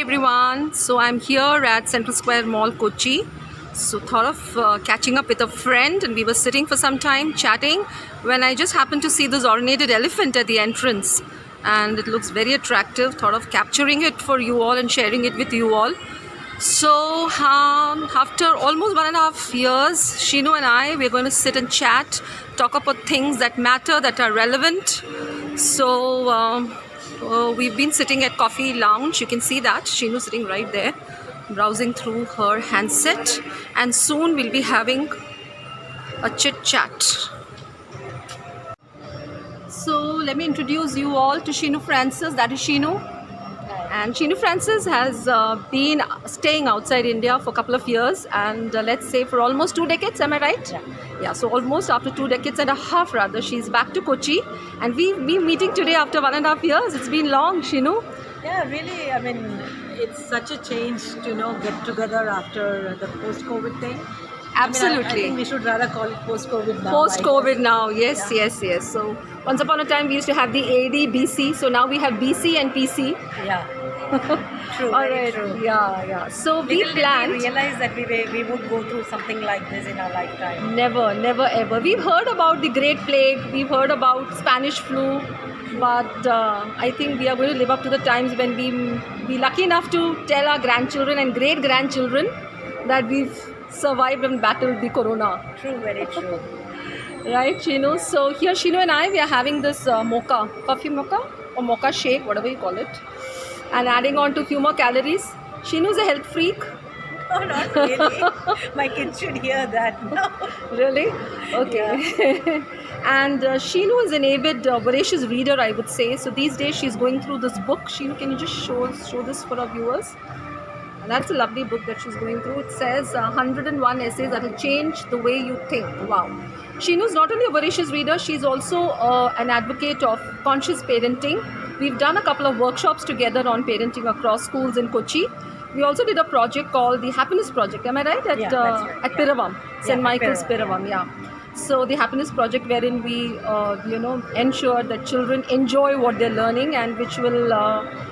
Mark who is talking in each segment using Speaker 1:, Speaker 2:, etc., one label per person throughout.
Speaker 1: everyone. So I'm here at Central Square Mall, Kochi. So thought of catching up with a friend, and we were sitting for some time chatting when I just happened to see this ornated elephant at the entrance, and it looks very attractive. Thought of capturing it for you all and sharing it with you all. So after almost 1.5 years, Shinu and I, we're going to sit and chat, talk about things that matter, that are relevant. So we've been sitting at Coffee Lounge. You can see that Shinu sitting right there, browsing through her handset, and soon we'll be having a chit chat. So let me introduce you all to Shinu Francis. That is Shinu. And Shinu Francis has been staying outside India for a couple of years, and let's say for almost 2 decades, am I right? Yeah, so almost after 2 decades and a half rather, she's back to Kochi, and we've been meeting today after 1.5 years. It's been long, Shinu.
Speaker 2: Yeah, really, I mean, it's such a change to, get together after the post-COVID thing.
Speaker 1: Absolutely.
Speaker 2: I think we should rather call it post-COVID now.
Speaker 1: Post-COVID now, yes, yeah. yes. So once upon a time we used to have the AD, BC, so now we have BC and PC.
Speaker 2: Yeah. True.
Speaker 1: All right. True. Yeah. So we planned.
Speaker 2: We realized that we would go through something like this in our lifetime.
Speaker 1: Never ever. We've heard about the Great Plague. We've heard about Spanish flu, but I think we are going to live up to the times when we be lucky enough to tell our grandchildren and great-grandchildren that we've survived and battled the corona.
Speaker 2: True, very true.
Speaker 1: Right, Shinu? So here Shinu and I, we are having this mocha, coffee mocha or mocha shake, whatever you call it, and adding on to a few more calories. Shinu's a health freak.
Speaker 2: Oh, not really. My kids should hear that. No.
Speaker 1: Really? Okay. Yeah. And Shinu is an avid, voracious reader, I would say. So these days she's going through this book. Shinu, can you just show this for our viewers? And that's a lovely book that she's going through. It says 101 essays that will change the way you think. Wow. Shinu's not only a voracious reader, she's also an advocate of conscious parenting. We've done a couple of workshops together on parenting across schools in Kochi. We also did a project called the Happiness Project. Am I right?
Speaker 2: That's right.
Speaker 1: At Piravam, St. Michael's Piravam. Yeah. So the Happiness Project, wherein we, ensure that children enjoy what they're learning, and which will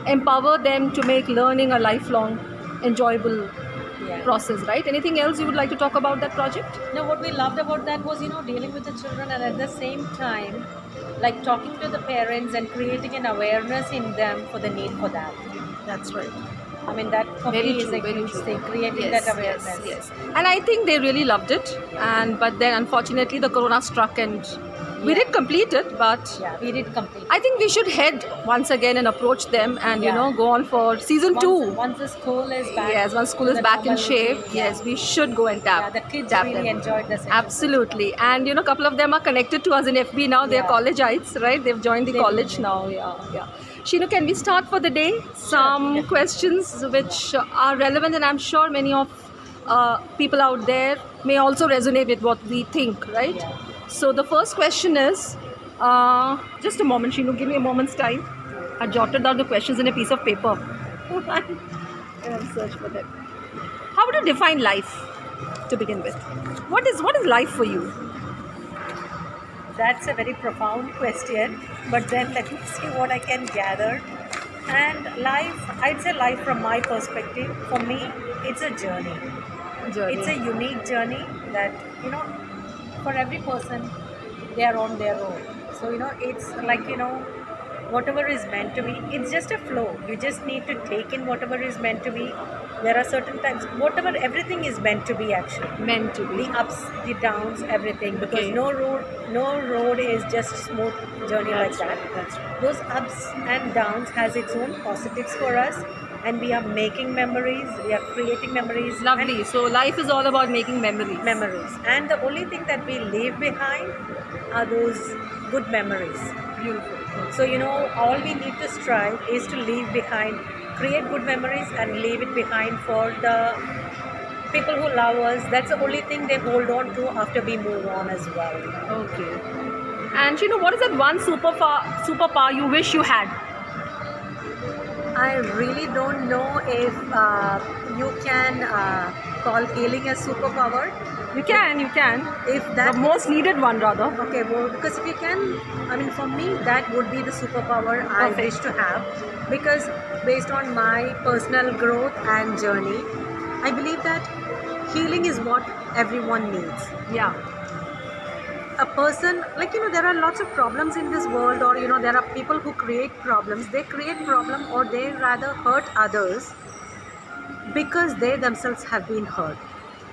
Speaker 1: empower them to make learning a lifelong enjoyable process, right? Anything else you would like to talk about that project?
Speaker 2: No, what we loved about that was, dealing with the children, and at the same time, like talking to the parents and creating an awareness in them for the need for that.
Speaker 1: That's right.
Speaker 2: I mean, that for me is a huge thing, creating that awareness.
Speaker 1: Yes. And I think they really loved it. But then unfortunately the corona struck, and we did complete it, but
Speaker 2: we did complete.
Speaker 1: I think we should head once again and approach them and go on for season 2.
Speaker 2: Once the school is back.
Speaker 1: Yes, once school is back in shape. Yes, we should go and tap.
Speaker 2: Yeah, the kids really
Speaker 1: them.
Speaker 2: enjoyed the session.
Speaker 1: Absolutely. And a couple of them are connected to us in FB now. They're collegeites, right? They've joined the college now. Yeah. Shinu, can we start for the day? Some questions which are relevant, and I'm sure many of people out there may also resonate with what we think, right?
Speaker 2: Yeah.
Speaker 1: So the first question is, just a moment, Shinu, give me a moment's time. I jotted down the questions in a piece of paper. I'll search for them. How would you define life to begin with? What is life for you?
Speaker 2: That's a very profound question, but then let me see what I can gather. And life, I'd say life from my perspective, for me, it's a journey. It's a unique journey that, for every person, they are on their own. So, it's like, whatever is meant to be, it's just a flow. You just need to take in whatever is meant to be. There are certain times, everything is meant to be actually.
Speaker 1: Meant to be.
Speaker 2: The ups, the downs, everything. Because no road is just smooth journey like that.
Speaker 1: That's right.
Speaker 2: Those ups and downs has its own positives for us. And we are making memories, we are creating memories.
Speaker 1: Lovely. So life is all about making memories.
Speaker 2: And the only thing that we leave behind are those good memories.
Speaker 1: Beautiful.
Speaker 2: So, all we need to strive is to leave behind, create good memories and leave it behind for the people who love us. That's the only thing they hold on to after we move on as well.
Speaker 1: Okay. And what is that one superpower you wish you had?
Speaker 2: I really don't know if you can call healing a superpower?
Speaker 1: You can.
Speaker 2: If that
Speaker 1: The most needed one, rather.
Speaker 2: Okay, well, because if you can, I mean, for me, that would be the superpower I
Speaker 1: Perfect.
Speaker 2: wish to have. Because based on my personal growth and journey, I believe that healing is what everyone needs.
Speaker 1: Yeah.
Speaker 2: A person, like, there are lots of problems in this world, or, there are people who create problems. They create problem, or they rather hurt others because they themselves have been hurt.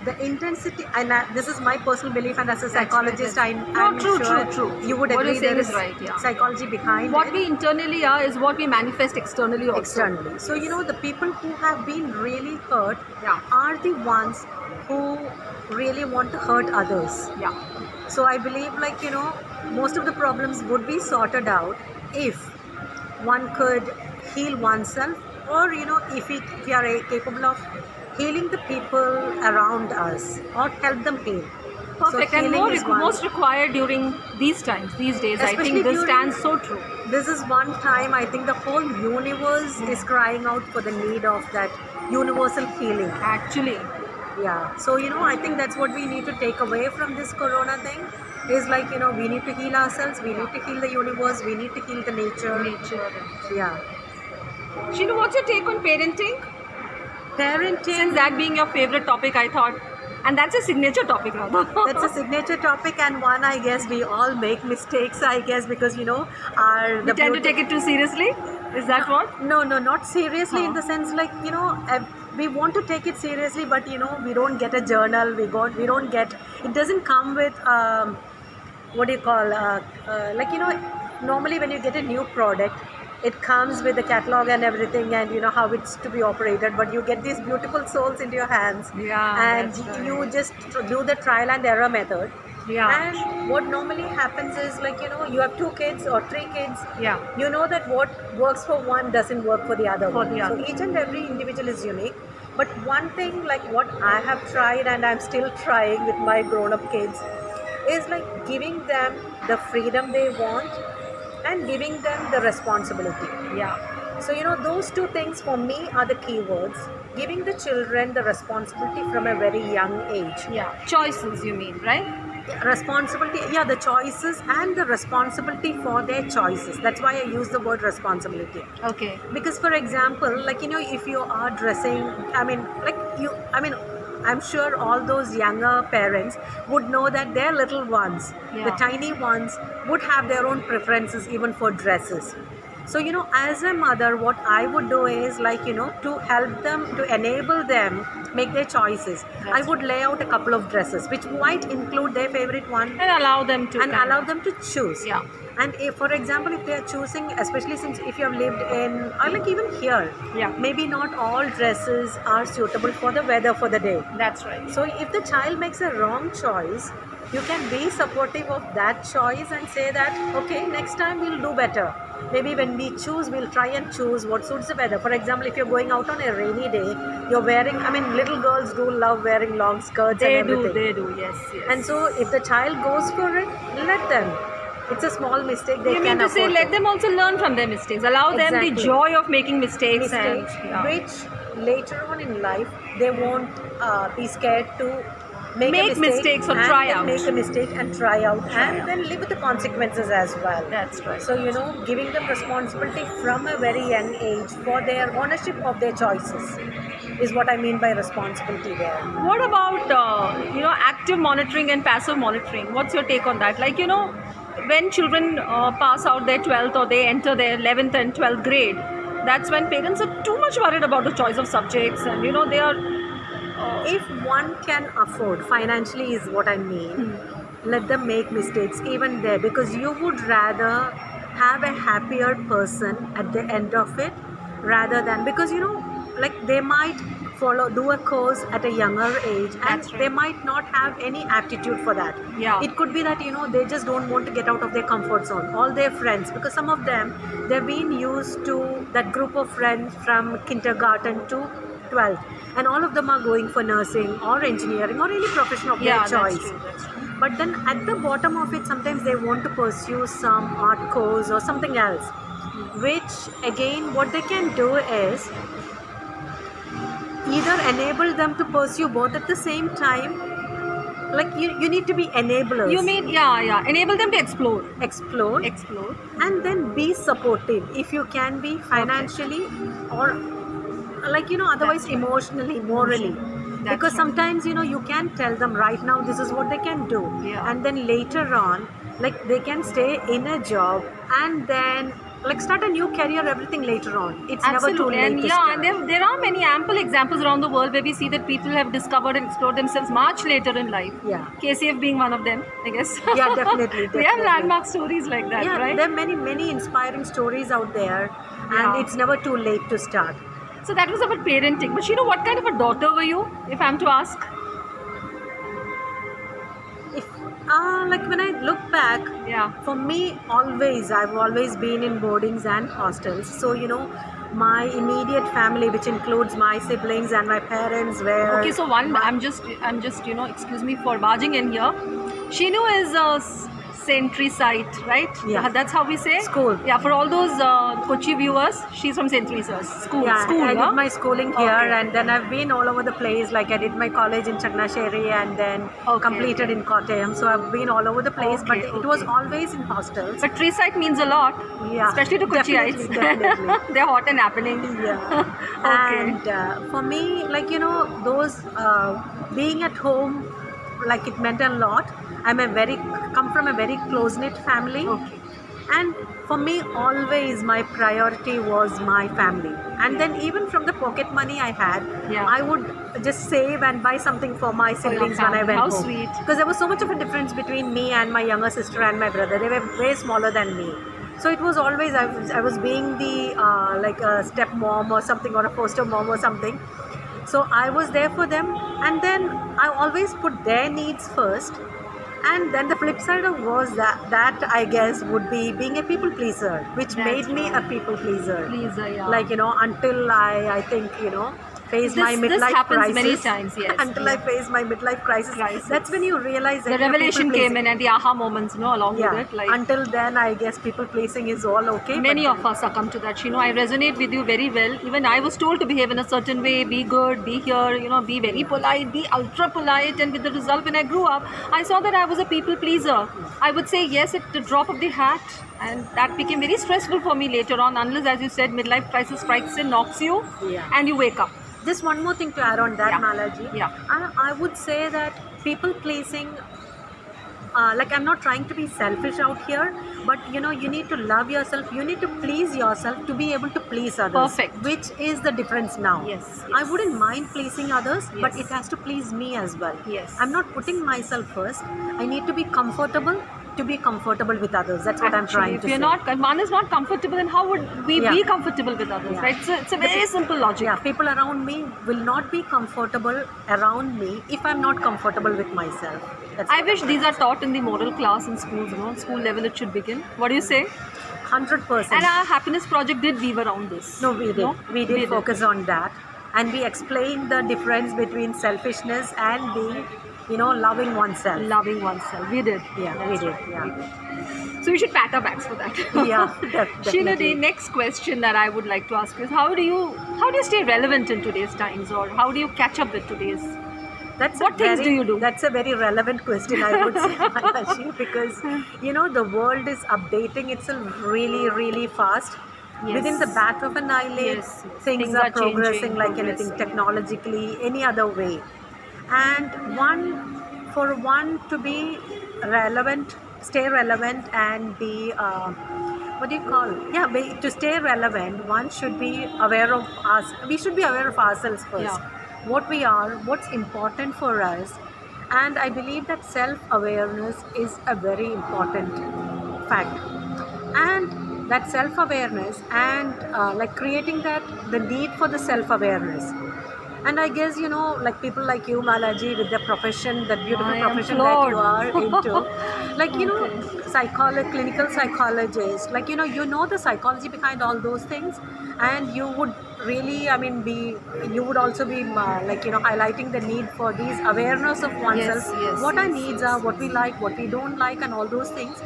Speaker 2: The intensity, and this is my personal belief, and as a psychologist, I'm
Speaker 1: true,
Speaker 2: sure
Speaker 1: true.
Speaker 2: you would
Speaker 1: What you're
Speaker 2: agree there
Speaker 1: saying
Speaker 2: is
Speaker 1: is right, yeah.
Speaker 2: psychology behind
Speaker 1: What
Speaker 2: it.
Speaker 1: we internally are is what we manifest externally also.
Speaker 2: Externally. So, the people who have been really hurt
Speaker 1: Yeah.
Speaker 2: are the ones who really want to hurt others.
Speaker 1: Yeah.
Speaker 2: So I believe, like, most of the problems would be sorted out if one could heal oneself, or, if we are capable of healing the people around us, or help them heal.
Speaker 1: Perfect.
Speaker 2: So
Speaker 1: And
Speaker 2: healing is one.
Speaker 1: most required during these times, these days. I
Speaker 2: Especially
Speaker 1: think this
Speaker 2: during-
Speaker 1: stands so true.
Speaker 2: This is one time I think the whole universe is crying out for the need of that universal healing.
Speaker 1: Actually.
Speaker 2: Yeah. So, I think that's what we need to take away from this corona thing. Is like, we need to heal ourselves, we need to heal the universe, we need to heal the nature. Yeah.
Speaker 1: Sheena, what's your take on parenting?
Speaker 2: Parenting.
Speaker 1: Since that being your favorite topic, I thought, and that's a signature topic, rather.
Speaker 2: That's a signature topic, and one, I guess, we all make mistakes, I guess, because,
Speaker 1: We tend to take it too seriously. Is that what?
Speaker 2: No, not seriously, in
Speaker 1: Huh.
Speaker 2: the sense, like, we want to take it seriously, but, we don't get a journal, we don't get, it doesn't come with, what do you call, like, normally when you get a new product, it comes with the catalog and everything, and how it's to be operated, but you get these beautiful souls into your hands.
Speaker 1: Yeah,
Speaker 2: And
Speaker 1: that's right.
Speaker 2: you just do the trial and error method.
Speaker 1: Yeah.
Speaker 2: And what normally happens is, like, you have 2 kids or 3 kids.
Speaker 1: Yeah.
Speaker 2: You know that what works for one doesn't work for the other.
Speaker 1: For the other.
Speaker 2: So each and every individual is unique. But one thing, like what I have tried and I'm still trying with my grown-up kids, is like giving them the freedom they want and giving them the responsibility.
Speaker 1: Yeah.
Speaker 2: So, those 2 things for me are the key words. Giving the children the responsibility from a very young age.
Speaker 1: Yeah. Choices, you mean, right?
Speaker 2: Responsibility, yeah, the choices and the responsibility for their choices. That's why I use the word responsibility.
Speaker 1: Okay.
Speaker 2: Because, for example, like, if you are dressing, I'm sure all those younger parents would know that their little ones,
Speaker 1: Yeah.
Speaker 2: the tiny ones, would have their own preferences even for dresses. So, as a mother, what I would do is, like, to help them, to enable them make their choices. I would lay out a couple of dresses, which might include their favorite one,
Speaker 1: And allow them to.
Speaker 2: and allow them to choose.
Speaker 1: Yeah.
Speaker 2: And if, for example, if they are choosing, especially since if you have lived in, or like even here,
Speaker 1: Yeah.
Speaker 2: maybe not all dresses are suitable for the weather for the day.
Speaker 1: That's right.
Speaker 2: So if the child makes a wrong choice, you can be supportive of that choice and say that, okay, next time we'll do better. Maybe when we choose, we'll try and choose what suits the weather. For example, if you're going out on a rainy day, you're wearing, little girls do love wearing long skirts
Speaker 1: They
Speaker 2: and
Speaker 1: do,
Speaker 2: everything.
Speaker 1: yes.
Speaker 2: And so if the child goes for it, let them. It's a small mistake they
Speaker 1: You
Speaker 2: can
Speaker 1: mean to say
Speaker 2: afford
Speaker 1: let them also learn from their mistakes. Allow them the
Speaker 2: Exactly.
Speaker 1: joy of making mistakes.
Speaker 2: mistakes,
Speaker 1: And, yeah.
Speaker 2: which later on in life they won't be scared to make a
Speaker 1: Make mistakes or
Speaker 2: and
Speaker 1: try
Speaker 2: then
Speaker 1: out.
Speaker 2: make a mistake and try out, and then live with the consequences as well.
Speaker 1: That's right.
Speaker 2: So, giving them responsibility from a very young age for their ownership of their choices is what I mean by responsibility there.
Speaker 1: What about active monitoring and passive monitoring? What's your take on that? Like, when children pass out their 12th or they enter their 11th and 12th grade, that's when parents are too much worried about the choice of subjects, and they are.
Speaker 2: If one can afford, financially is what I mean, let them make mistakes even there, because you would rather have a happier person at the end of it, rather than, because like they might do a course at a younger age, and
Speaker 1: That's right.
Speaker 2: they might not have any aptitude for that.
Speaker 1: Yeah.
Speaker 2: It could be that they just don't want to get out of their comfort zone. All their friends, because some of them, they've been used to that group of friends from kindergarten to 12th, and all of them are going for nursing or engineering or any profession of
Speaker 1: Yeah,
Speaker 2: their
Speaker 1: that's
Speaker 2: choice.
Speaker 1: true. That's true.
Speaker 2: But then at the bottom of it, sometimes they want to pursue some art course or something else, which again, what they can do is, either enable them to pursue both at the same time. Like you need to be enablers.
Speaker 1: You mean, yeah. Enable them to explore.
Speaker 2: Explore. And then be supportive if you can be financially or otherwise
Speaker 1: That's right.
Speaker 2: emotionally, morally.
Speaker 1: That's
Speaker 2: Because
Speaker 1: right.
Speaker 2: sometimes you can tell them right now this is what they can do,
Speaker 1: Yeah.
Speaker 2: and then later on they can stay in a job and then start a new career, everything later on. It's never too
Speaker 1: Absolutely,
Speaker 2: late
Speaker 1: and
Speaker 2: to
Speaker 1: yeah,
Speaker 2: start.
Speaker 1: and there are many ample examples around the world where we see that people have discovered and explored themselves much later in life.
Speaker 2: Yeah.
Speaker 1: KCF being one of them, I guess.
Speaker 2: Yeah, definitely,
Speaker 1: We have
Speaker 2: definitely.
Speaker 1: landmark stories like that,
Speaker 2: Yeah,
Speaker 1: right?
Speaker 2: there are many inspiring stories out there, and
Speaker 1: Yeah.
Speaker 2: it's never too late to start.
Speaker 1: So that was about parenting. But Sheenu, what kind of a daughter were you, if I'm to ask?
Speaker 2: If when I look back,
Speaker 1: Yeah.
Speaker 2: for me, I've always been in boardings and hostels. So my immediate family, which includes my siblings and my parents, were
Speaker 1: Okay, so I'm just, excuse me for barging in here. Sheenu is a Century site, right?
Speaker 2: Yeah.
Speaker 1: That's how we say.
Speaker 2: School.
Speaker 1: Yeah, for all those Kochi viewers, she's from Century School.
Speaker 2: Yeah,
Speaker 1: School.
Speaker 2: I
Speaker 1: huh?
Speaker 2: did my schooling here,
Speaker 1: Okay.
Speaker 2: and then I've been all over the place. Like I did my college in Chagnasheri and then
Speaker 1: Okay,
Speaker 2: completed
Speaker 1: okay.
Speaker 2: in Kottayam. So I've been all over the place, but
Speaker 1: Okay,
Speaker 2: it was
Speaker 1: okay.
Speaker 2: always in hostels.
Speaker 1: But tree site means a lot,
Speaker 2: Yeah,
Speaker 1: especially to Kochiites.
Speaker 2: definitely.
Speaker 1: They're hot and happening.
Speaker 2: Yeah.
Speaker 1: Okay.
Speaker 2: And for me, those being at home, it meant a lot. Come from a very close knit family.
Speaker 1: Okay.
Speaker 2: And for me, always my priority was my family. And then even from the pocket money I had,
Speaker 1: Yeah.
Speaker 2: I would just save and buy something for my
Speaker 1: For your
Speaker 2: siblings when I
Speaker 1: family.
Speaker 2: went
Speaker 1: How
Speaker 2: home.
Speaker 1: sweet.
Speaker 2: Because there was so much of a difference between me and my younger sister and my brother. They were way smaller than me. So it was always I was being the a step mom or something, or a foster mom or something. So I was there for them, and then I always put their needs first. And then the flip side of was that I guess would be being a people pleaser, which
Speaker 1: That's
Speaker 2: made me a
Speaker 1: right.
Speaker 2: people pleaser.
Speaker 1: Pleaser, yeah.
Speaker 2: Until I think face my
Speaker 1: This
Speaker 2: midlife
Speaker 1: happens
Speaker 2: crisis.
Speaker 1: many times, yes.
Speaker 2: Until I face my midlife crisis.
Speaker 1: Crisis.
Speaker 2: That's when you realize that
Speaker 1: The revelation
Speaker 2: people
Speaker 1: came
Speaker 2: pleasing-
Speaker 1: in and the aha moments, along
Speaker 2: Yeah.
Speaker 1: with it. Like
Speaker 2: Until then, I guess people pleasing is all okay.
Speaker 1: many
Speaker 2: but
Speaker 1: of us succumb to that. I resonate with you very well. Even I was told to behave in a certain way, be good, be here, be very polite, be ultra polite. And with the result, when I grew up, I saw that I was a people pleaser. I would say yes at the drop of the hat, and that became very stressful for me later on, unless, as you said, midlife crisis strikes in, knocks you,
Speaker 2: Yeah.
Speaker 1: and you wake up.
Speaker 2: Just one more thing to add on that,
Speaker 1: Yeah.
Speaker 2: Malaji.
Speaker 1: Yeah.
Speaker 2: I would say that people pleasing, I'm not trying to be selfish out here, but you need to love yourself. You need to please yourself to be able to please others.
Speaker 1: Perfect.
Speaker 2: Which is the difference now.
Speaker 1: Yes,
Speaker 2: I
Speaker 1: yes.
Speaker 2: wouldn't mind pleasing others, but
Speaker 1: Yes.
Speaker 2: it has to please me as well.
Speaker 1: Yes.
Speaker 2: I'm not putting myself first. I need to be comfortable to be comfortable with others. That's what I'm
Speaker 1: Actually,
Speaker 2: trying
Speaker 1: if
Speaker 2: to
Speaker 1: you're
Speaker 2: say.
Speaker 1: not, one is not comfortable, then how would we
Speaker 2: Yeah.
Speaker 1: be comfortable with others,
Speaker 2: Yeah.
Speaker 1: right? It's a very simple logic.
Speaker 2: Yeah, people around me will not be comfortable around me if I'm not comfortable with myself. That's
Speaker 1: I
Speaker 2: what
Speaker 1: wish
Speaker 2: I'm
Speaker 1: these are taught in the moral class in schools, school level it should begin. What do you say?
Speaker 2: 100%.
Speaker 1: And our happiness project did weave around this.
Speaker 2: No, we did.
Speaker 1: No?
Speaker 2: We did focus on that, and we explained the difference between selfishness and being, loving oneself.
Speaker 1: Loving oneself. We did.
Speaker 2: Yeah,
Speaker 1: That's
Speaker 2: we did.
Speaker 1: right.
Speaker 2: Yeah.
Speaker 1: We did. So we should pat our backs for that.
Speaker 2: Yeah,
Speaker 1: Sheena,
Speaker 2: definitely.
Speaker 1: the next question that I would like to ask you is how do you stay relevant in today's times, or how do you catch up with today's? What things do you do?
Speaker 2: That's a very relevant question, I would say, Manashi, because the world is updating itself really, really fast.
Speaker 1: Yes.
Speaker 2: Within the bat of an eyelid,
Speaker 1: Yes, yes.
Speaker 2: things are progressing
Speaker 1: changing,
Speaker 2: like anything, technologically, any other way. And for one to be relevant, stay relevant, and be to stay relevant, one should be aware of us. We should be aware of ourselves first.
Speaker 1: Yeah.
Speaker 2: What we are, what's important for us, and I believe that self-awareness is a very important fact. And that self-awareness and creating the need for the self-awareness. And I guess, people like you, Malaji, with the profession, that beautiful
Speaker 1: I am
Speaker 2: profession that you are
Speaker 1: floored.
Speaker 2: into, clinical psychologist, the psychology behind all those things, and you would really, you would also be, highlighting the need for these awareness of oneself,
Speaker 1: Yes,
Speaker 2: what our
Speaker 1: yes,
Speaker 2: needs
Speaker 1: yes,
Speaker 2: are, what we like, what we don't like, and all those things.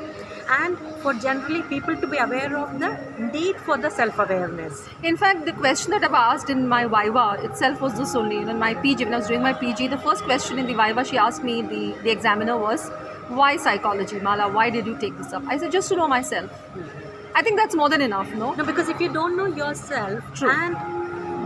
Speaker 2: and for generally people to be aware of the need for the self-awareness.
Speaker 1: In fact, the question that I've asked in my Viva itself was this only. In my PG, when I was doing my PG, the first question in the Viva she asked me, the examiner, was, why psychology, Mala? Why did you take this up? I said, just to know myself. I think that's more than enough, no?
Speaker 2: No, because if you don't know yourself,
Speaker 1: True.
Speaker 2: and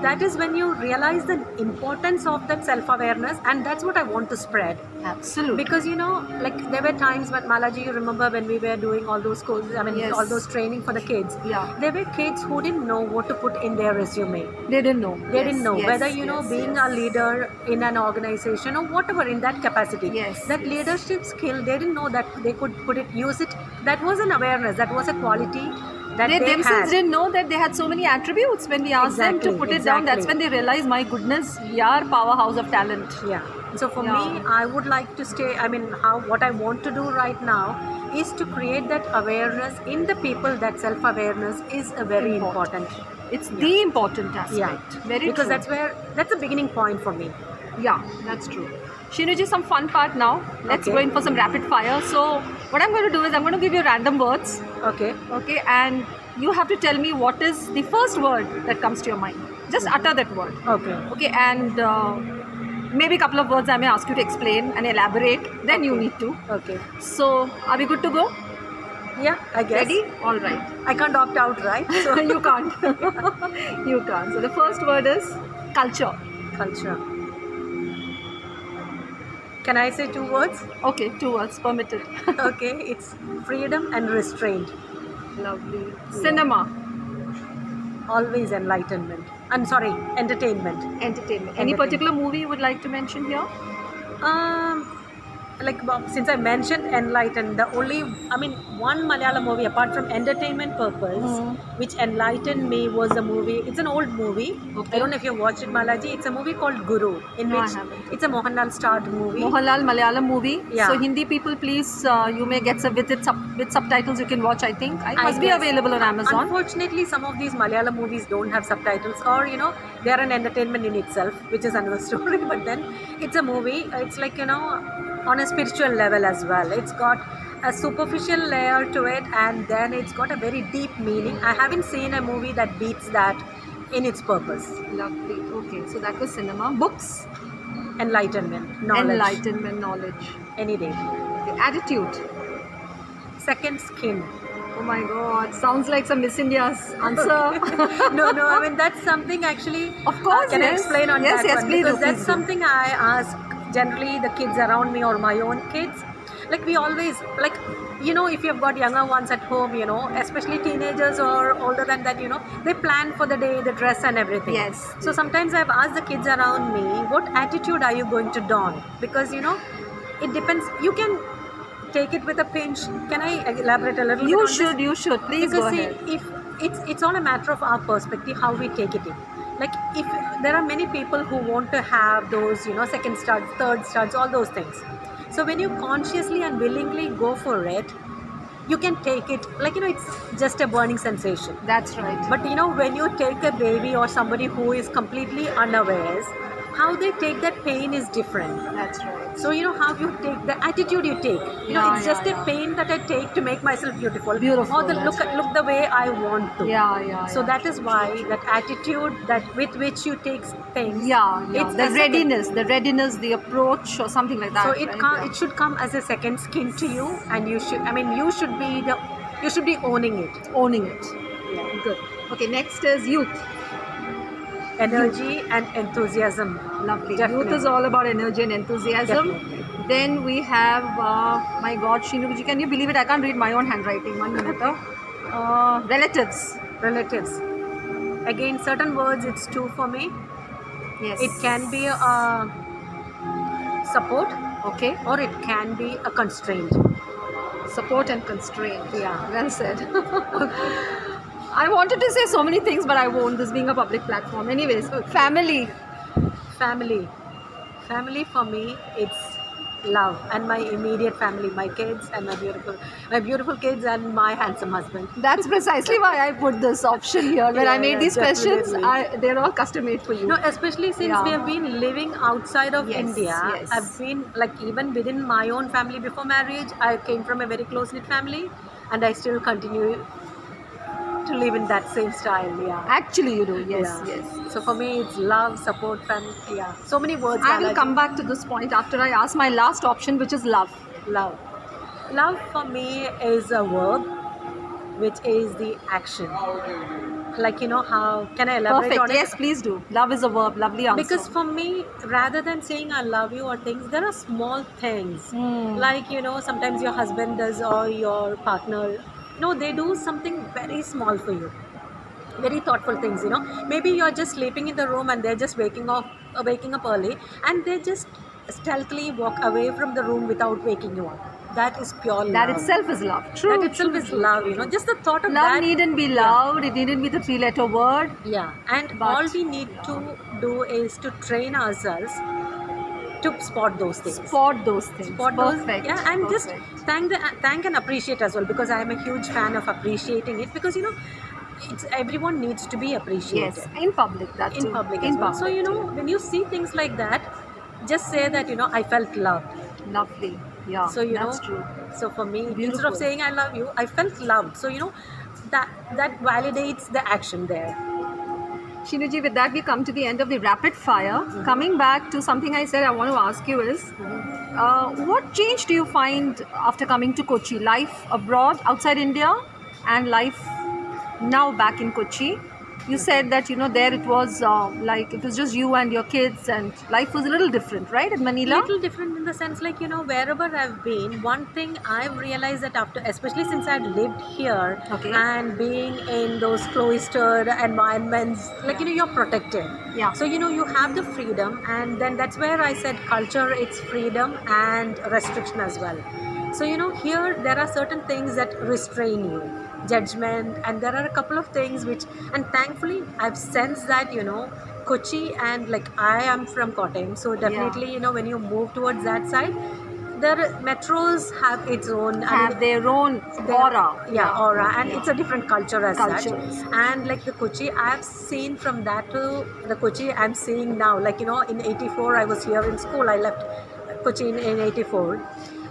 Speaker 2: that is when you realize the importance of that self-awareness, and that's what I want to spread.
Speaker 1: Absolutely.
Speaker 2: Because like there were times when Malaji, you remember when we were doing all those courses,
Speaker 1: Yes.
Speaker 2: all those training for the kids.
Speaker 1: Yeah.
Speaker 2: There were kids who didn't know what to put in their resume.
Speaker 1: They didn't know.
Speaker 2: They didn't know
Speaker 1: Yes,
Speaker 2: whether
Speaker 1: yes,
Speaker 2: being
Speaker 1: yes.
Speaker 2: a leader in an organization or whatever in that capacity.
Speaker 1: Yes,
Speaker 2: That
Speaker 1: yes.
Speaker 2: leadership skill, they didn't know that they could use it. That was an awareness. That was a quality that
Speaker 1: They
Speaker 2: they
Speaker 1: themselves
Speaker 2: had.
Speaker 1: didn't know that they had so many attributes. When we asked them to
Speaker 2: Exactly,
Speaker 1: put it down, that's when
Speaker 2: exactly.
Speaker 1: they realized, my goodness, we are powerhouse of talent.
Speaker 2: Yeah. So for
Speaker 1: Yeah.
Speaker 2: me, I would like to what I want to do right now is to create that awareness in the people. That self-awareness is a very important.
Speaker 1: It's the important aspect.
Speaker 2: Yeah.
Speaker 1: Very
Speaker 2: because
Speaker 1: true.
Speaker 2: that's the beginning point for me.
Speaker 1: Yeah, that's true. Shinuji, some fun part now. Let's
Speaker 2: Okay.
Speaker 1: go in for some rapid fire. So, what I'm going to do is I'm going to give you random words,
Speaker 2: Okay.
Speaker 1: okay, and you have to tell me what is the first word that comes to your mind. Just utter that word,
Speaker 2: Okay.
Speaker 1: okay, and maybe a couple of words I may ask you to explain and elaborate. Then you
Speaker 2: Okay.
Speaker 1: need to.
Speaker 2: Okay.
Speaker 1: So, are we good to go?
Speaker 2: Yeah, I guess.
Speaker 1: Ready? All right.
Speaker 2: I can't opt out, right? So
Speaker 1: You can't. You can't. So, the first word is culture.
Speaker 2: culture. Can I say 2 words?
Speaker 1: Okay, 2 words permitted.
Speaker 2: Okay, it's freedom and restraint.
Speaker 1: Lovely. Cinema.
Speaker 2: Always enlightenment. I'm sorry, entertainment.
Speaker 1: Entertainment. Any
Speaker 2: Entertainment.
Speaker 1: particular movie you would like to mention here?
Speaker 2: Since I mentioned enlightened, one Malayalam movie apart from entertainment purpose, which enlightened me was a movie. It's an old movie.
Speaker 1: Okay.
Speaker 2: I don't know if you've watched it, Malaji. It's a movie called Guru, in
Speaker 1: No, I
Speaker 2: which
Speaker 1: haven't.
Speaker 2: it's a Mohanlal starred movie.
Speaker 1: Mohanlal Malayalam movie.
Speaker 2: Yeah.
Speaker 1: So Hindi people, please, you may get with subtitles. You can watch. I think it must be
Speaker 2: guess.
Speaker 1: available on Amazon.
Speaker 2: Unfortunately, some of these Malayalam movies don't have subtitles, or they are an entertainment in itself, which is another story. But then it's a movie. It's like on a spiritual level as well. It's got a superficial layer to it, and then it's got a very deep meaning. I haven't seen a movie that beats that in its purpose.
Speaker 1: Lovely. Okay, so that was cinema. Books.
Speaker 2: Enlightenment, knowledge,
Speaker 1: Enlightenment, knowledge.
Speaker 2: any day.
Speaker 1: Okay. Attitude.
Speaker 2: Second skin.
Speaker 1: Oh my God! Sounds like some Miss India's answer.
Speaker 2: No, that's something actually.
Speaker 1: Of course,
Speaker 2: Can I
Speaker 1: yes.
Speaker 2: explain on
Speaker 1: Yes,
Speaker 2: that
Speaker 1: yes,
Speaker 2: one?
Speaker 1: please do,
Speaker 2: Because that's
Speaker 1: please do.
Speaker 2: something I ask generally the kids around me or my own kids. Like we always if you've got younger ones at home, especially teenagers or older than that, they plan for the day, the dress and everything.
Speaker 1: Yes.
Speaker 2: So sometimes I've asked the kids around me, what attitude are you going to don? Because it depends. You can take it with a pinch. Can I elaborate a little bit
Speaker 1: You
Speaker 2: on
Speaker 1: should.
Speaker 2: this?
Speaker 1: You should. Please
Speaker 2: Because
Speaker 1: go
Speaker 2: see,
Speaker 1: ahead.
Speaker 2: if it's all a matter of our perspective, how we take it in. Like if there are many people who want to have those second studs, third studs, all those things. So when you consciously and willingly go for it, you can take it it's just a burning sensation.
Speaker 1: That's right.
Speaker 2: But when you take a baby or somebody who is completely unawares, how they take that pain is different.
Speaker 1: That's right.
Speaker 2: So how you take the attitude you take.
Speaker 1: Yeah,
Speaker 2: It's just
Speaker 1: yeah,
Speaker 2: a pain that I take to make myself beautiful.
Speaker 1: Beautiful,
Speaker 2: Or the
Speaker 1: that's
Speaker 2: look the way I want to.
Speaker 1: Yeah.
Speaker 2: So that is why that attitude that with which you take things.
Speaker 1: Yeah.
Speaker 2: It's
Speaker 1: The
Speaker 2: a second-
Speaker 1: readiness, the approach, or something like that.
Speaker 2: So it
Speaker 1: right?
Speaker 2: can't,
Speaker 1: Yeah.
Speaker 2: it should come as a second skin to you, and you should be owning it.
Speaker 1: Owning it.
Speaker 2: Yeah.
Speaker 1: Good. Okay. Next is youth.
Speaker 2: Energy and enthusiasm.
Speaker 1: Lovely.
Speaker 2: Definitely.
Speaker 1: Youth is all about energy and enthusiasm.
Speaker 2: Definitely.
Speaker 1: Then we have, my God, Shinuji, can you believe it? I can't read my own handwriting. 1 minute. Relatives.
Speaker 2: Relatives. Again, certain words it's two for me.
Speaker 1: Yes.
Speaker 2: It can be a support,
Speaker 1: Okay.
Speaker 2: or it can be a constraint.
Speaker 1: Support and constraint.
Speaker 2: Yeah.
Speaker 1: Well said. I wanted to say so many things, but I won't, this being a public platform. Anyways, family.
Speaker 2: Family for me, it's love, and my immediate family, my kids and my beautiful kids and my handsome husband.
Speaker 1: That's precisely why I put this option here. When I made these questions,
Speaker 2: definitely.
Speaker 1: they're all custom made for you.
Speaker 2: Especially since
Speaker 1: Yeah.
Speaker 2: we have been living outside of
Speaker 1: Yes,
Speaker 2: India.
Speaker 1: yes.
Speaker 2: I've been even within my own family before marriage. I came from a very close knit family. and I still continue to live in that same style. Yeah.
Speaker 1: Actually, you do. Yes,
Speaker 2: Yeah.
Speaker 1: yes.
Speaker 2: So for me, it's love, support, family. Yeah. So many words.
Speaker 1: I will
Speaker 2: Balaji.
Speaker 1: come back to this point after I ask my last option, which is love.
Speaker 2: Love. Love for me is a verb, which is the action. Like, how can I elaborate
Speaker 1: Perfect.
Speaker 2: on
Speaker 1: Yes,
Speaker 2: it?
Speaker 1: please do. Love is a verb. Lovely answer.
Speaker 2: Because for me, rather than saying I love you or things, there are small things.
Speaker 1: Hmm.
Speaker 2: Like, sometimes your husband does or your partner, they do something very small for you. Very thoughtful things. Maybe you're just sleeping in the room and they're just waking up early, and they just stealthily walk away from the room without waking you up. That is pure
Speaker 1: That
Speaker 2: love.
Speaker 1: itself is love. True.
Speaker 2: That itself
Speaker 1: true,
Speaker 2: is
Speaker 1: true,
Speaker 2: love.
Speaker 1: true, true.
Speaker 2: Just the thought of
Speaker 1: Love
Speaker 2: that.
Speaker 1: needn't be
Speaker 2: Yeah.
Speaker 1: loud. It needn't be the three-letter word.
Speaker 2: Yeah, and
Speaker 1: But-
Speaker 2: all we need to do is to train ourselves to spot those things.
Speaker 1: Spot those things.
Speaker 2: Spot those,
Speaker 1: Perfect.
Speaker 2: yeah, and
Speaker 1: Perfect.
Speaker 2: just thank and appreciate as well, because I am a huge fan of appreciating it, because everyone needs to be appreciated.
Speaker 1: Yes, in public. That
Speaker 2: In
Speaker 1: too.
Speaker 2: public
Speaker 1: In
Speaker 2: as well.
Speaker 1: public.
Speaker 2: So when you see things like that, just say that I felt loved.
Speaker 1: Lovely. Yeah.
Speaker 2: So
Speaker 1: that's true.
Speaker 2: So for me, instead
Speaker 1: Beautiful.
Speaker 2: of saying I love you, I felt loved. So that validates the action there.
Speaker 1: Shinuji, with that we come to the end of the rapid fire. Coming back to something I said I want to ask you is, what change do you find after coming to Kochi? Life abroad, outside India, and life now back in Kochi. You said that there it was like it was just you and your kids, and life was a little different, right, at Manila?
Speaker 2: Little different in the sense, like wherever I've been, one thing I've realized that after, especially since I'd lived here,
Speaker 1: Okay.
Speaker 2: and being in those cloistered environments, like you're protected.
Speaker 1: Yeah.
Speaker 2: So you have the freedom, and then that's where I said culture, it's freedom and restriction as well. So here there are certain things that restrain you, judgment, and there are a couple of things which, and thankfully I've sensed that Kochi, and like I am from Kottayam, so definitely when you move towards that side, the metros have its own,
Speaker 1: Have their own aura.
Speaker 2: yeah, aura, and it's a different culture as
Speaker 1: Culture.
Speaker 2: such. And like the Kochi, I've seen from that to the Kochi I'm seeing now. Like in '84, I was here in school. I left Kochi in '84,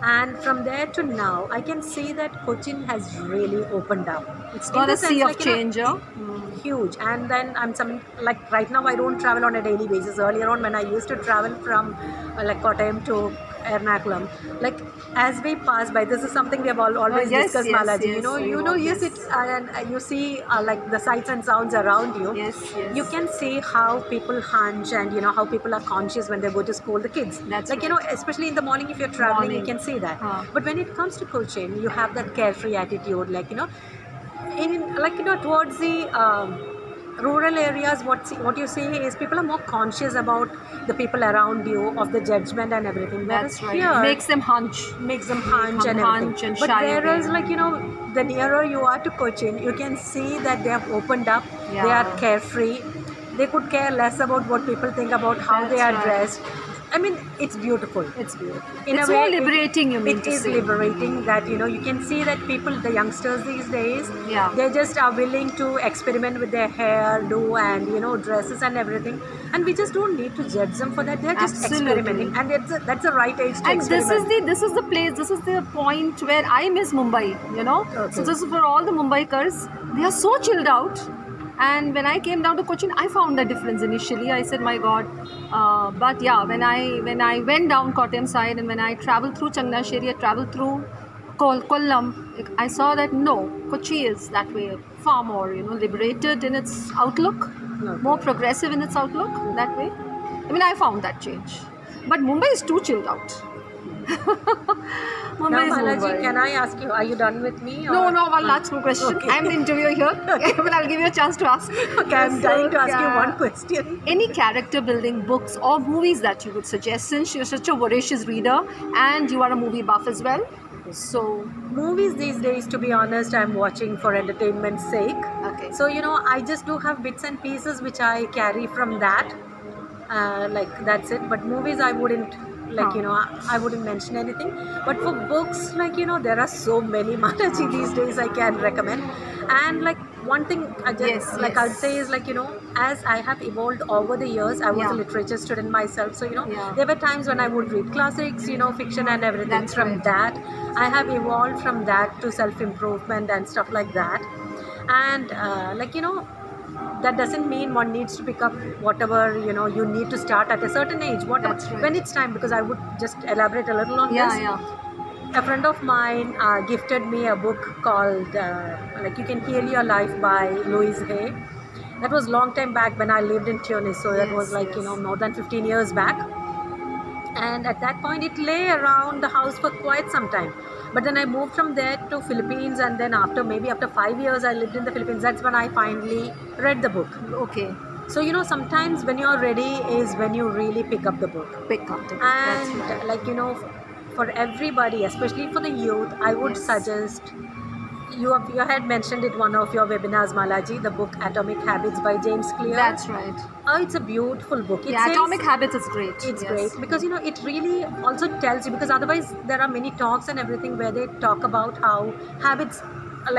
Speaker 2: and from there to now, I can see that Cochin has really opened up.
Speaker 1: It's
Speaker 2: In
Speaker 1: got
Speaker 2: the
Speaker 1: a
Speaker 2: sense,
Speaker 1: sea of
Speaker 2: like,
Speaker 1: change. Huh?
Speaker 2: Huge. And then like right now I don't travel on a daily basis. Earlier on, when I used to travel from like Kottayam to Ernakulam, like as we pass by, this is something we have always
Speaker 1: yes,
Speaker 2: discussed,
Speaker 1: yes,
Speaker 2: Malaji.
Speaker 1: yes,
Speaker 2: You
Speaker 1: yes.
Speaker 2: sit and you see like the sights and sounds around you.
Speaker 1: Yes, yes.
Speaker 2: You can see how people hunch, and how people are conscious when they go to school. The kids,
Speaker 1: That's
Speaker 2: like
Speaker 1: right.
Speaker 2: especially in the morning, if you're traveling, you
Speaker 1: Morning.
Speaker 2: can see that.
Speaker 1: Huh.
Speaker 2: But when it comes to Cochin, you have that carefree attitude, like towards the rural areas. What you see is people are more conscious about the people around you, of the judgment and everything.
Speaker 1: That's
Speaker 2: Whereas
Speaker 1: right.
Speaker 2: here,
Speaker 1: Makes them hunch.
Speaker 2: makes them hunch
Speaker 1: them
Speaker 2: and everything.
Speaker 1: hunch and
Speaker 2: But
Speaker 1: shy
Speaker 2: whereas,
Speaker 1: away.
Speaker 2: like the nearer you are to Cochin, you can see that they have opened up. They
Speaker 1: Yeah.
Speaker 2: are carefree. They could care less about what people think about how they
Speaker 1: That's
Speaker 2: are
Speaker 1: right.
Speaker 2: dressed. I mean, it's beautiful.
Speaker 1: It's beautiful.
Speaker 2: In
Speaker 1: It's
Speaker 2: a way,
Speaker 1: more liberating, you mean
Speaker 2: it
Speaker 1: to
Speaker 2: is
Speaker 1: say.
Speaker 2: liberating that you can see that people, the youngsters these days,
Speaker 1: Yeah.
Speaker 2: they just are willing to experiment with their hair, and dresses and everything, and we just don't need to judge them for that. They're just
Speaker 1: Absolutely.
Speaker 2: experimenting, and that's the right age to
Speaker 1: And
Speaker 2: experiment.
Speaker 1: this is the place, this is the point where I miss Mumbai,
Speaker 2: Okay.
Speaker 1: So this is for all the Mumbaikars. They are so chilled out. And when I came down to Cochin, I found the difference initially. I said, my God. But yeah, when I went down Kottayam side, and when I traveled through Changnasheri, I traveled through Kollam, I saw that no, Kochi is that way, far more, liberated in its outlook,
Speaker 2: Okay.
Speaker 1: more progressive in its outlook, that way. I mean, I found that change. But Mumbai is too chilled out. Mumbai
Speaker 2: Now,
Speaker 1: is
Speaker 2: Balaji,
Speaker 1: Mumbai.
Speaker 2: can I ask you, are you done with me?
Speaker 1: No,
Speaker 2: or-
Speaker 1: one last question.
Speaker 2: Okay.
Speaker 1: I am the interviewer here, but I'll give you a chance to ask.
Speaker 2: Okay, I'm dying to ask you
Speaker 1: yeah.
Speaker 2: one question.
Speaker 1: Any character building books or movies that you would suggest, since you're such a voracious reader and you are a movie buff as well? So,
Speaker 2: Movies these days, to be honest, I'm watching for entertainment's sake.
Speaker 1: okay.
Speaker 2: So, I just do have bits and pieces which I carry from that. Like, that's it. But movies, I wouldn't, like,
Speaker 1: Huh.
Speaker 2: I wouldn't mention anything. But for books, like, there are so many Mataji these days I can recommend. And, like, one thing I just
Speaker 1: Yes,
Speaker 2: like
Speaker 1: yes.
Speaker 2: I'd say is like, as I have evolved over the years, I was
Speaker 1: Yeah.
Speaker 2: a literature student myself, so
Speaker 1: Yeah.
Speaker 2: there were times when I would read classics, fiction and everything.
Speaker 1: That's
Speaker 2: From
Speaker 1: right.
Speaker 2: that, I have evolved from that to self-improvement and stuff like that. And that doesn't mean one needs to pick up whatever you need to start at a certain age, whatever.
Speaker 1: That's right.
Speaker 2: When it's time, because I would just elaborate a little on
Speaker 1: Yeah,
Speaker 2: this.
Speaker 1: yeah.
Speaker 2: A friend of mine gifted me a book called like You Can Heal Your Life by Louise Hay. That was long time back when I lived in Tunis, so that was
Speaker 1: Yes,
Speaker 2: like
Speaker 1: yes.
Speaker 2: more than 15 years back. And at that point it lay around the house for quite some time. But then I moved from there to Philippines, and then after 5 years I lived in the Philippines. That's when I finally read the book.
Speaker 1: Okay.
Speaker 2: So sometimes when you're ready is when you really pick up the book.
Speaker 1: Pick up the book. That's
Speaker 2: And
Speaker 1: right.
Speaker 2: for everybody, especially for the youth, I would
Speaker 1: Yes.
Speaker 2: suggest you had mentioned it one of your webinars, Malaji, the book Atomic Habits by James Clear.
Speaker 1: That's right.
Speaker 2: It's a beautiful book. It
Speaker 1: Yeah,
Speaker 2: says-
Speaker 1: Atomic Habits is great.
Speaker 2: It's
Speaker 1: Yes.
Speaker 2: great because it really also tells you, because otherwise there are many talks and everything where they talk about how habits,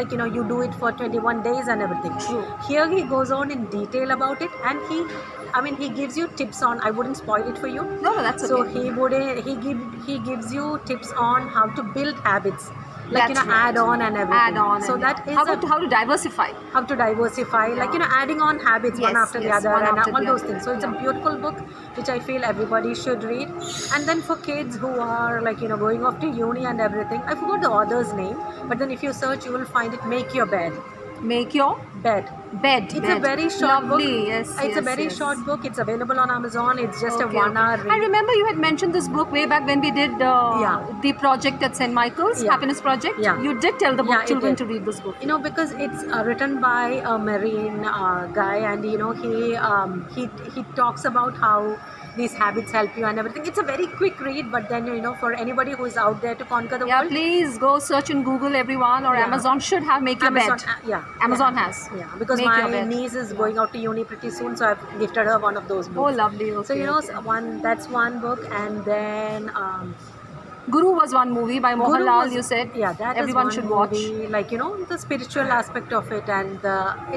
Speaker 2: like you do it for 21 days and everything.
Speaker 1: True.
Speaker 2: Here he goes on in detail about it, and he gives you tips on. I wouldn't spoil it for you.
Speaker 1: No, that's
Speaker 2: So
Speaker 1: okay.
Speaker 2: he gives you tips on how to build habits, like
Speaker 1: That's right.
Speaker 2: add on and everything.
Speaker 1: Add on.
Speaker 2: So
Speaker 1: and
Speaker 2: that is
Speaker 1: how to diversify.
Speaker 2: how to diversify, like adding on habits one
Speaker 1: Yes,
Speaker 2: after the
Speaker 1: yes,
Speaker 2: other,
Speaker 1: one
Speaker 2: and
Speaker 1: after
Speaker 2: all
Speaker 1: the
Speaker 2: those
Speaker 1: other.
Speaker 2: things. So it's a
Speaker 1: Yeah.
Speaker 2: beautiful book which I feel everybody should read. And then for kids who are like going off to uni and everything, I forgot the author's name, but then if you search you will find it. Make Your Bed.
Speaker 1: Make your
Speaker 2: Bed.
Speaker 1: bed.
Speaker 2: It's
Speaker 1: bed.
Speaker 2: a very short
Speaker 1: Lovely.
Speaker 2: book.
Speaker 1: Yes.
Speaker 2: It's a
Speaker 1: yes,
Speaker 2: very
Speaker 1: yes.
Speaker 2: short book. It's available on Amazon. It's just a
Speaker 1: Okay,
Speaker 2: 1 hour read.
Speaker 1: I remember you had mentioned this book way back when we did
Speaker 2: Yeah.
Speaker 1: the project at St. Michael's,
Speaker 2: Yeah.
Speaker 1: Happiness Project.
Speaker 2: Yeah.
Speaker 1: You did tell the book
Speaker 2: Yeah, it
Speaker 1: children
Speaker 2: did.
Speaker 1: to read this book.
Speaker 2: Because it's written by a marine guy, and he talks about how these habits help you and everything. It's a very quick read, but then for anybody who is out there to conquer the
Speaker 1: Yeah,
Speaker 2: world,
Speaker 1: please go search in Google, everyone, or
Speaker 2: Yeah.
Speaker 1: Amazon should have Make Your
Speaker 2: Amazon,
Speaker 1: Bed.
Speaker 2: yeah,
Speaker 1: Amazon
Speaker 2: yeah.
Speaker 1: has.
Speaker 2: Yeah, because
Speaker 1: Make Your
Speaker 2: my
Speaker 1: Bed.
Speaker 2: niece is
Speaker 1: Yeah.
Speaker 2: going out to uni pretty soon, so I've gifted her one of those
Speaker 1: Oh,
Speaker 2: books.
Speaker 1: lovely. Okay,
Speaker 2: So
Speaker 1: okay.
Speaker 2: that's one book, and then
Speaker 1: Guru was one movie by
Speaker 2: Guru
Speaker 1: Mohanlal.
Speaker 2: was-
Speaker 1: You said
Speaker 2: yeah, that
Speaker 1: everyone
Speaker 2: is one
Speaker 1: should watch.
Speaker 2: movie, like the spiritual aspect of it, and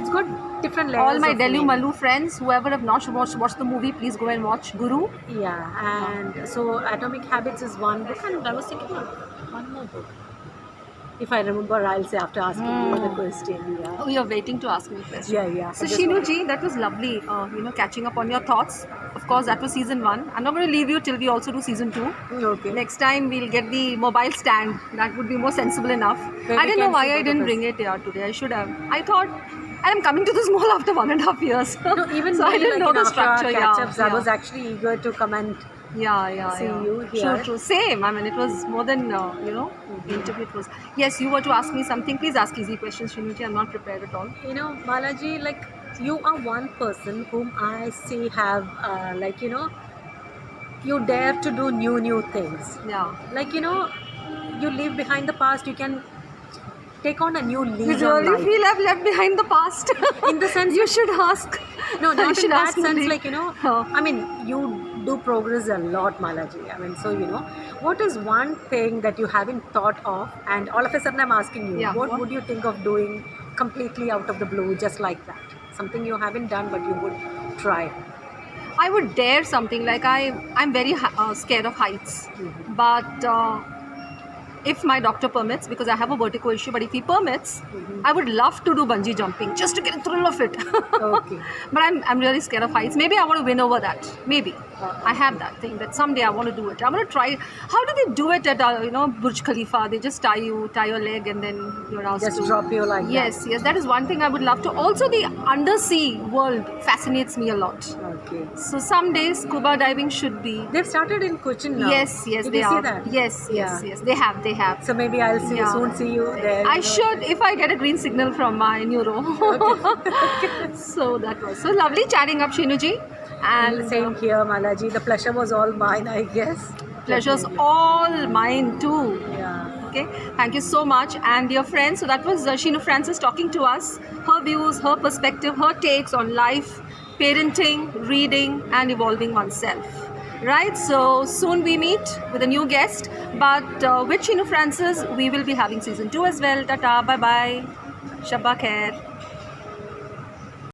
Speaker 2: it's got different layers.
Speaker 1: All my
Speaker 2: of
Speaker 1: Delhi
Speaker 2: meaning.
Speaker 1: Malu friends, whoever have not watched the movie, please go and watch Guru.
Speaker 2: Yeah, and so Atomic Habits is one book, and I was thinking of one more book. If I remember, I'll say after asking you the question. Yeah.
Speaker 1: Oh, you're waiting to ask me a question.
Speaker 2: Yeah, yeah.
Speaker 1: So
Speaker 2: I just
Speaker 1: Sheenu
Speaker 2: wanted-
Speaker 1: ji, that was lovely. Catching up on your thoughts. Of course, that was season 1. I'm not going to leave you till we also do season 2.
Speaker 2: Okay.
Speaker 1: Next time we'll get the mobile stand. That would be more sensible enough.
Speaker 2: Where
Speaker 1: I
Speaker 2: we
Speaker 1: didn't know
Speaker 2: can
Speaker 1: why
Speaker 2: see
Speaker 1: I
Speaker 2: both
Speaker 1: didn't
Speaker 2: of us.
Speaker 1: bring it here today. I should have. I thought I'm coming to this mall after 1.5 years.
Speaker 2: No, even
Speaker 1: so
Speaker 2: me,
Speaker 1: I didn't know the
Speaker 2: after our
Speaker 1: structure.
Speaker 2: catch-ups,
Speaker 1: Yeah,
Speaker 2: I was actually eager to come and
Speaker 1: yeah.
Speaker 2: see you
Speaker 1: True,
Speaker 2: here.
Speaker 1: true. Same. I mean, it was more than interview. It was. Yes, you were to ask me something. Please ask easy questions, Sheenu ji. I'm not prepared at all.
Speaker 2: Balaji, like you are one person whom I see have you dare to do new things.
Speaker 1: Yeah.
Speaker 2: Like you leave behind the past. You can take on a new
Speaker 1: You
Speaker 2: lease on
Speaker 1: really
Speaker 2: life.
Speaker 1: feel I've left behind the past?
Speaker 2: In the sense
Speaker 1: you should ask.
Speaker 2: No,
Speaker 1: You
Speaker 2: not in
Speaker 1: should
Speaker 2: that
Speaker 1: ask me.
Speaker 2: sense. Like
Speaker 1: Oh.
Speaker 2: I mean, you do progress a lot, Malaji. I mean, so what is one thing that you haven't thought of, and all of a sudden I'm asking you,
Speaker 1: Yeah,
Speaker 2: what
Speaker 1: what?
Speaker 2: would you think of doing completely out of the blue, just like that? Something you haven't done, but you would try.
Speaker 1: I would dare something like I'm very scared of heights,
Speaker 2: Mhm.
Speaker 1: but if my doctor permits, because I have a vertigo issue, but if he permits,
Speaker 2: Mhm.
Speaker 1: I would love to do bungee jumping just to get a thrill of it.
Speaker 2: Okay.
Speaker 1: But I'm really scared of heights. Maybe I want to win over that. Maybe I have that thing that someday I want to do it. I want to try. How do they do it at Burj Khalifa? They just tie your leg, and then you're asked
Speaker 2: Just
Speaker 1: to
Speaker 2: drop you like that.
Speaker 1: Yes. That is one thing I would love to. Also, the undersea world fascinates me a lot.
Speaker 2: Okay.
Speaker 1: So someday scuba diving should be.
Speaker 2: They've started in Cochin now.
Speaker 1: Yes,
Speaker 2: Did
Speaker 1: they
Speaker 2: you
Speaker 1: are.
Speaker 2: see that?
Speaker 1: Yes. They have.
Speaker 2: So maybe I'll
Speaker 1: Yeah.
Speaker 2: soon see you there.
Speaker 1: I should if I get a green signal from my neuro. So that was so lovely chatting up, Sheenu ji. And
Speaker 2: Same here, Malaji. The pleasure was all mine, I guess.
Speaker 1: pleasure's
Speaker 2: Definitely.
Speaker 1: all mine too.
Speaker 2: Yeah.
Speaker 1: Okay, thank you so much. And dear friends, so that was Sheenu Francis talking to us, her views, her perspective, her takes on life, parenting, reading, and evolving oneself. Right, so soon we meet with a new guest, but with Sheenu Francis, we will be having season 2 as well. Tata, bye bye, Shabba Khair.